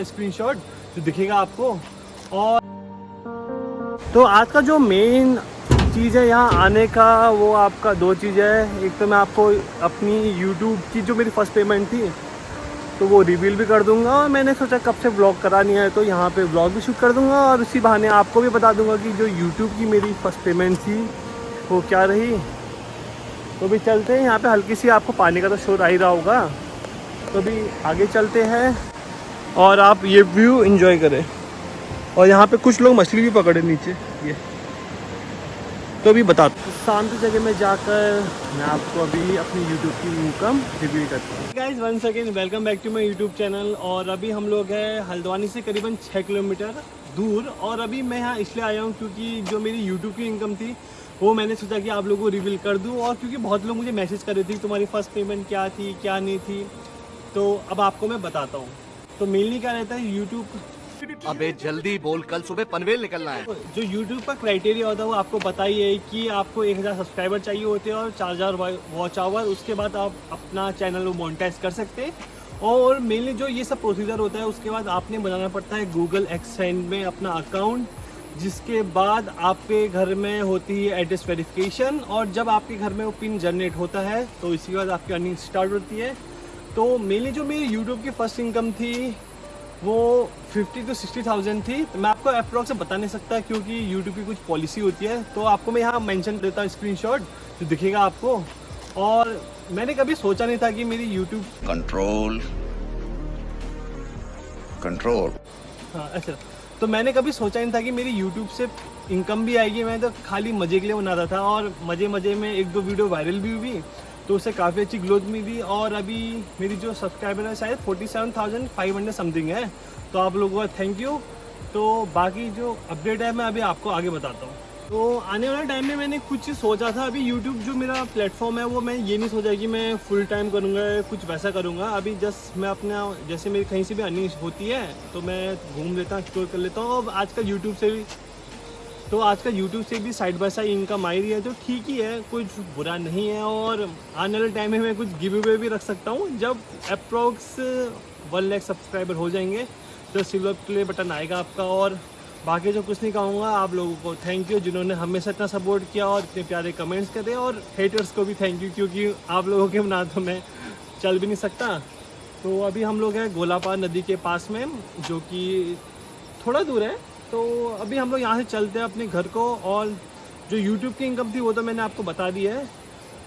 Screenshot जो दिखेगा आपको। और तो आज का जो मेन चीज़ है यहाँ आने का, वो आपका दो चीज़ है। एक तो मैं आपको अपनी यूट्यूब की जो मेरी फर्स्ट पेमेंट थी तो वो रिवील भी कर दूंगा, और मैंने सोचा कब से व्लॉग करा नहीं है तो यहाँ पे व्लॉग भी शूट कर दूंगा, और उसी बहाने आपको भी बता दूंगा कि जो यूट्यूब की मेरी फर्स्ट पेमेंट थी वो क्या रही। तो भी चलते हैं, यहाँ पे हल्की सी आपको पानी का तो शोर आ ही रहा होगा, तो भी आगे चलते हैं और आप ये व्यू एंजॉय करें। और यहाँ पे कुछ लोग मछली भी पकड़े नीचे, ये तो अभी बता शांत जगह में जाकर मैं आपको अभी अपनी YouTube की इनकम रिव्यू करता हूँ। Guys once again welcome back to my YouTube channel. और अभी हम लोग हैं हल्द्वानी से करीबन 6 किलोमीटर दूर, और अभी मैं यहाँ इसलिए आया हूँ क्योंकि जो मेरी YouTube की इनकम थी वो मैंने सोचा कि आप लोगों को रिवील कर दूँ, और क्योंकि बहुत लोग मुझे मैसेज कर रहे थे कि तुम्हारी फर्स्ट पेमेंट क्या थी क्या नहीं थी, तो अब आपको मैं बताता हूँ। तो मेनली क्या रहता है यूट्यूब, अबे जल्दी बोल, कल सुबह पनवेल निकलना है। जो यूट्यूब का क्राइटेरिया होता है वो आपको पता ही है कि आपको 1000 सब्सक्राइबर चाहिए होते हैं और 4000 वॉच आवर, उसके बाद आप अपना चैनल मोनेटाइज कर सकते हैं। और मेनली जो ये सब प्रोसीजर होता है उसके बाद आपने बनाना पड़ता है गूगल एक्सेंड में अपना अकाउंट, जिसके बाद आपके घर में होती है एड्रेस वेरिफिकेशन, और जब आपके घर में वो पिन जनरेट होता है तो इसके बाद आपकी अर्निंग स्टार्ट होती है। तो मेनली जो मेरी यूट्यूब की फर्स्ट इनकम थी वो 50 to 60,000 थी। तो मैं आपको अप्रॉक्स बता नहीं सकता क्योंकि यूट्यूब की कुछ पॉलिसी होती है, तो आपको मैं यहाँ मेंशन देता हूँ स्क्रीनशॉट जो दिखेगा आपको। और मैंने कभी सोचा नहीं था कि मेरी यूट्यूब कंट्रोल हाँ अच्छा, तो मैंने कभी सोचा नहीं था कि मेरी यूट्यूब से इनकम भी आएगी। मैं तो खाली मज़े के लिए बना रहा था, और मज़े में 1-2 वीडियो वायरल भी हुई तो उससे काफ़ी अच्छी ग्रोथ मिली। और अभी मेरी जो सब्सक्राइबर है शायद 47,500 समथिंग है, तो आप लोगों का थैंक यू। तो बाकी जो अपडेट है मैं अभी आपको आगे बताता हूँ। तो आने वाले टाइम में मैंने कुछ सोचा था, अभी यूट्यूब जो मेरा प्लेटफॉर्म है वो मैं ये नहीं सोचा कि मैं फुल टाइम करूँगा कुछ वैसा करूँगा। अभी जस्ट मैं अपना जैसे मेरी कहीं से भी अर्निंग होती है तो मैं घूम लेता हूँ, एक्सप्लोर कर लेता हूँ। अब आजकल यूट्यूब से भी साइड बाय साइड इनकम आ रही है, तो ठीक ही है, कुछ बुरा नहीं है। और आने वाले टाइम में मैं कुछ गिव अवे भी रख सकता हूँ। जब अप्रॉक्स 1 लाख सब्सक्राइबर हो जाएंगे तो सिल्वर प्ले बटन आएगा आपका। और बाकी जो कुछ नहीं कहूँगा, आप लोगों को थैंक यू जिन्होंने हमेशा इतना सपोर्ट किया और इतने प्यारे कमेंट्स करे, और हेटर्स को भी थैंक यू क्योंकि आप लोगों के बिना तो मैं चल भी नहीं सकता। तो अभी हम लोग हैं गोलापार नदी के पास में, जो कि थोड़ा दूर है। तो अभी हम लोग यहाँ से चलते हैं अपने घर को। और जो YouTube की इनकम थी वो तो मैंने आपको बता दी है,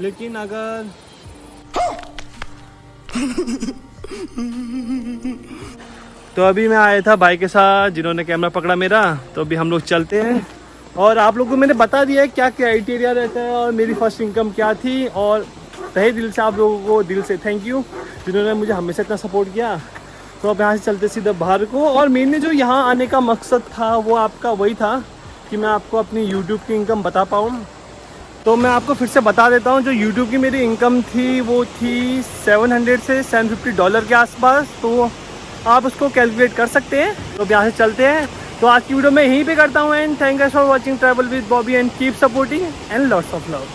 लेकिन अगर तो अभी मैं आया था भाई के साथ जिन्होंने कैमरा पकड़ा मेरा, तो अभी हम लोग चलते हैं। और आप लोगों को मैंने बता दिया है क्या क्राइटेरिया रहता है और मेरी फर्स्ट इनकम क्या थी। और तहे दिल से आप लोगों को दिल से थैंक यू जिन्होंने मुझे हमेशा इतना सपोर्ट किया। तो अब यहाँ से चलते सीधे बाहर को। और मेनली जो यहाँ आने का मकसद था वो आपका वही था कि मैं आपको अपनी YouTube की इनकम बता पाऊँ। तो मैं आपको फिर से बता देता हूँ, जो YouTube की मेरी इनकम थी वो थी $700 से $750 के आसपास, तो आप उसको कैलकुलेट कर सकते हैं। तो अब यहाँ से चलते हैं। तो आज की वीडियो मैं यहीं पे करता हूँ, and thank you for watching travel with Bobby, and keep supporting and lots of love.